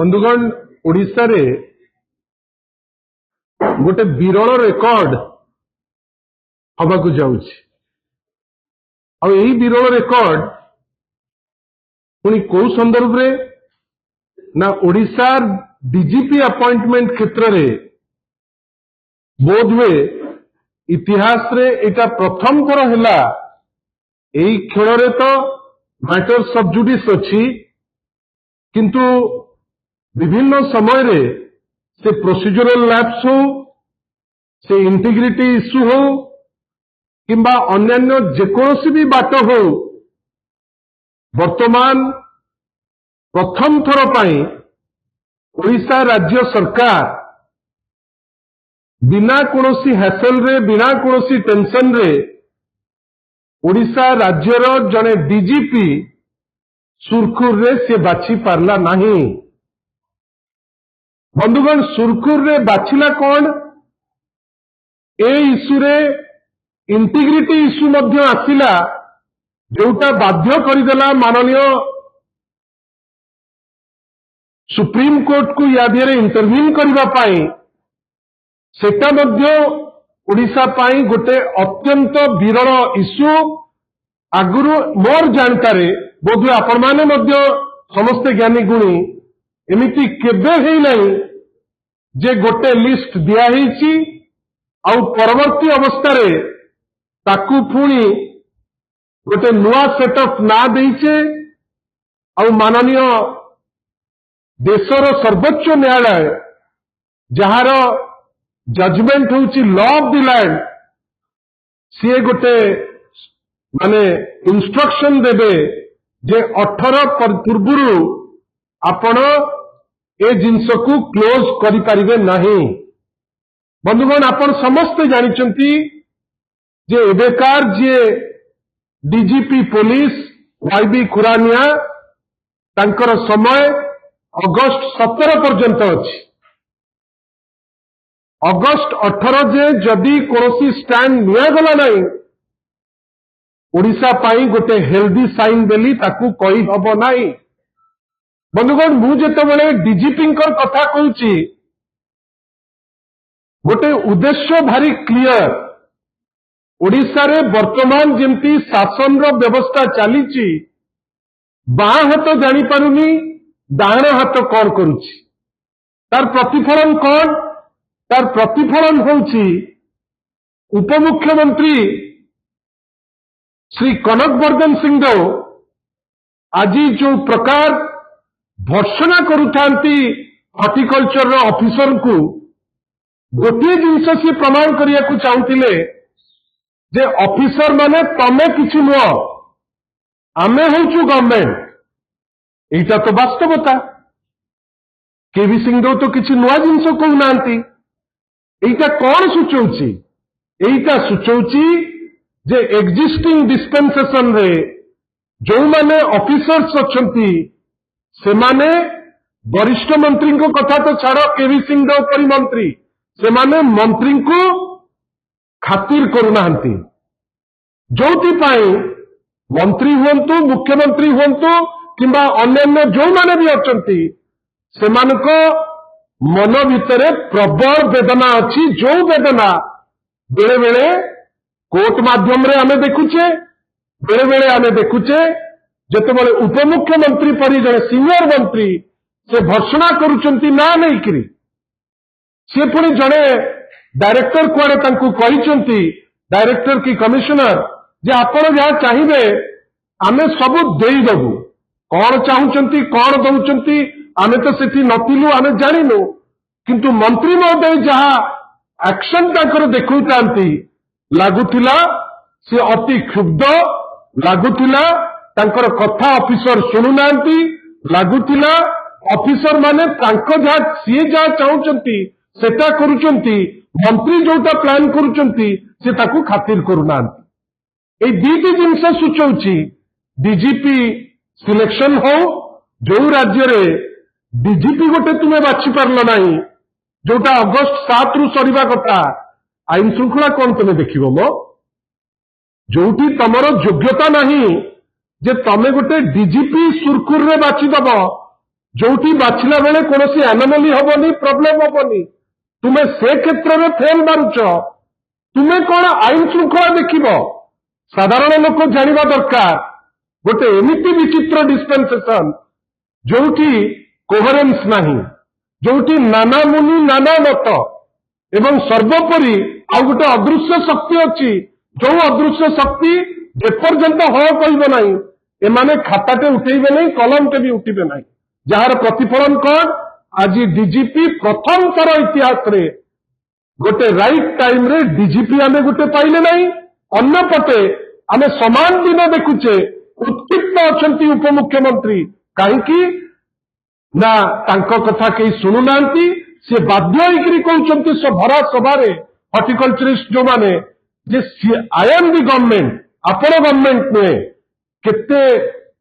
बंधुगण ओडिशा रे गोटे विरल रेकर्ड हवाक जाउछि आ एही विरल रेकर्ड पुणी को संदर्भ रे ना ओडिशा डीजीपी अपॉइंटमेंट क्षेत्र रे बोधवे इतिहास रे एटा प्रथम थर हैला एही खेल रे तो मैटर सब जुडिस अछि किंतु विभिन्न समय रे से प्रोसीजरल लैप्स हो से इंटीग्रिटी इश्यू हो किंबा अन्यान्य जेकोसी भी बाट हो वर्तमान प्रथम थर पाई ओडिशा राज्य सरकार बिना कोनोसी हैसल रे बिना कोनोसी टेंशन रे ओडिशा राज्यर जने डीजीपी सुरखुर रे से बाछि पारला नहीं। बंधुगण सुरखुर रे बाछिला कौन ए इश्यू रे इंटीग्रिटी इश्यू मध्य आसिला जोटा बाध्य करदेला माननीय सुप्रीम कोर्ट को या दिहरे इंटरव्यून करबा पाई सेटा मध्य ओडिशा पाई गोटे अत्यंत विरल इश्यू आगुरु मोर जानकारी बोधे आपण माने मध्य समस्त ज्ञानी गुणी एमिति केबे हेई नहीं जे गोटे लिस्ट दिया हिची आ परवर्ती अवस्था रे ताकू पुणी गोटे नुआ सेटअप ना देइचे आ माननीय देशर सर्वोच्च न्यायालय जहार जजमेंट होची लॉ ऑफ द लैंड सी गोटे माने इंस्ट्रक्शन देबे जे 18 पूर्वरु आपण ए जिनस को क्लोज करि परिबे नहीं। बंधुगण आपण समस्त जानिचंती जे एबेकार जे डीजीपी पुलिस वाईबी खुरानिया तांकर समय अगस्त 17 पर्यंत अछि। अगस्त 18 जे जदि कोनोसी स्टैंड निया गला नहीं ओडिशा पाई गोटे हेल्दी साइन बेली ताकू कही हबो नहीं। बंधुगण मु जेतेबेले डीजीपी कथा कहूची गोटे उद्देश्य भारी क्लियर ओडिशा रे वर्तमान जेमती शासन रो व्यवस्था चलीची बाँ हाथ जानी पारुनी डाण हाथ कौन करुची तार प्रतिफलन कौन तार प्रतिफलन होची उपमुख्यमंत्री श्री कनक वर्धन सिंहदेव आज जो प्रकार भर्सना करुथांती हॉर्टिकल्चर ऑफिसर को गोटे जिनस सी प्रमाण करिया को चाहूतिले जे ऑफिसर माने तमे किछि नुह आमे होचु गवर्नमेंट एटा तो वास्तवता केवी सिंहदेव तो किछि नुआ जिनस कहू नांती एटा कौन सूचौची एटा सूचौची जे एक्जिस्टिंग डिस्पेंसेशन रे जो माने ऑफिसर्स अछंती से माने वरिष्ठ मंत्री को कथा तो छाड़ केवी सिंहदेव परी मंत्री से माने मंत्री को खातिर करुनांती जोथि पाई मंत्री हुंतु मुख्यमंत्री हुंतु किंबा अन्यान्य जो माने भी अछंती से मानको मन भितरे प्रबल वेदना अच्छी जो वेदना बेले बेले कोर्ट माध्यम रे आमे देखुचे बेले बेले आमे देखुचे जेतेबेले उपमुख्यमंत्री परी जने सीनियर मंत्री से भर्सना करुचंती ना नहीं करी से पुणी जने डायरेक्टर कुआड़े तांकू कहिचंती डायरेक्टर की कमिश्नर जे आपण जहाँ चाहिए आमे सबु देई दबु कौन चाहूचंती कौन दउचंती आमे तो सेठी नथिलु आमे जानिनु किंतु मंत्री महोदय जहाँ एक्शन तांकर देखुतांती लागुथिला से अति क्षुब्ध लागुथिला तांकर कथा ऑफिसर सुनुनांती लागुथिला ऑफिसर माने तांको जहाँ सीए जहाँ चाहूचंती सेटा करुचंती मंत्री जोटा प्लान करुचंती से ताकू खातिर करुनांती ए दीटी जिनस सूचौची डीजीपी सिलेक्शन हो जो राज्य रे डीजीपी गोटे तुमे बाछि पारल नहीं जोटा अगस्त 7 रु सरीबा कथा आईन श्रृंखला कौन तुम देखिबो मो जोठी तमर योग्यता नहीं जे तमे गोटे डीजीपी सुरखुर रे बाछि दबो जोटी बाछिला बेले कौन एनोमली हबनी प्रॉब्लम हबनी तुम्हें से क्षेत्र में फेल मारुच तुम्हें कौन आईन श्रृंखला देखिब साधारण लोक जानिबा दरकार गोटे एमिति विचित्र डिस्पेंसेशन जोटी कोहेरेंस नहीं जोटी नाना मुनि नाना मत एवं सर्वोपरि आउ गोटे अदृश्य शक्ति अच्छी जो अदृश्य शक्ति जेपर्यंत हाँ कह ना एमाने खाताटे उठेबे नहीं कलमटे भी उठे ना जार प्रतिफलन कौन आज डीजीपी प्रथम थर इतिहास रे गोटे राइट टाइम रे डीजीपी आमे गोटे पाइले नहीं अन्य पटे आमे समान दिन देखुचे उत्क्षिप्त अछंती उपमुख्यमंत्री कहीं ना तांको कथा कहीं शुणुनांती से बाध्य होइकरी कहउचंती भरा सभारे हॉर्टिकल्चरिस्ट जो माने जे आई एम दी गवर्नमेंट आपण गवर्नमेंट नुहे केते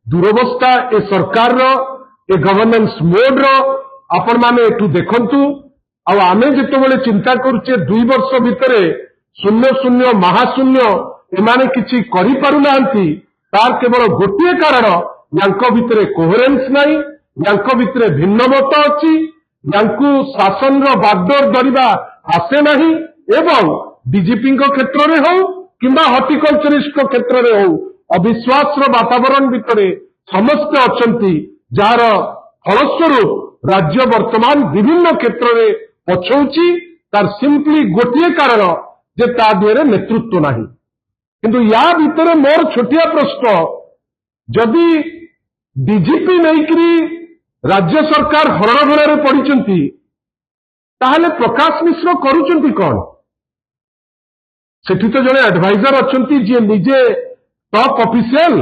दुरवस्था ए सरकार रो ए गवर्नेंस मोड रो आपण माने एठू देखंतु आमे जेतेबेले चिंता करूचे 2 वर्ष भितरे शून्य शून्य महाशून्य एमाने किछि करि पारु नांती तार केवल गोटे कारण यांको भितरे कोहेरेंस नाही यांको भितरे भिन्न मत अछि यांकु शासन रो बागडोर दरिबा आसे नाही एवं डीजीपी क्षेत्र में हो किंबा हॉर्टिकल्चरिस्ट क्षेत्र में हो अविश्वास वातावरण भितर समस्त अछंती जार फलस्वरूप राज्य वर्तमान विभिन्न क्षेत्र में पछौची तार सिंपली गोटे कारण जे ता दिहरे नेतृत्व नाही किंतु या भितर मोर छोटिया प्रश्न जदि डीजीपी नैकरी राज्य सरकार हरणघरे पड़िचंती ताहले प्रकाश मिश्र करूचंती कौन सेठी तो जड़े एडवाइजर अच्छंती जी निजे टॉप ऑफिशियल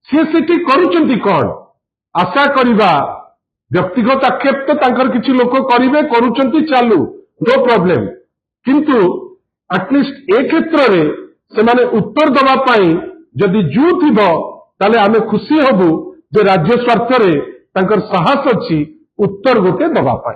सी सेठी करूचंती कौन आशा करिबा व्यक्तिगत आक्षेप तो तांकर किछि लोक करिवे करूचंती चालू नो प्रॉब्लम किंतु एटलिस्ट ए क्षेत्र रे से माने उत्तर दबा पाई जदि जू थिबो ताले आमे खुशी हबु जे राज्य स्वार्थ रे तांकर साहस अछि उत्तर गोटे दबा पाई।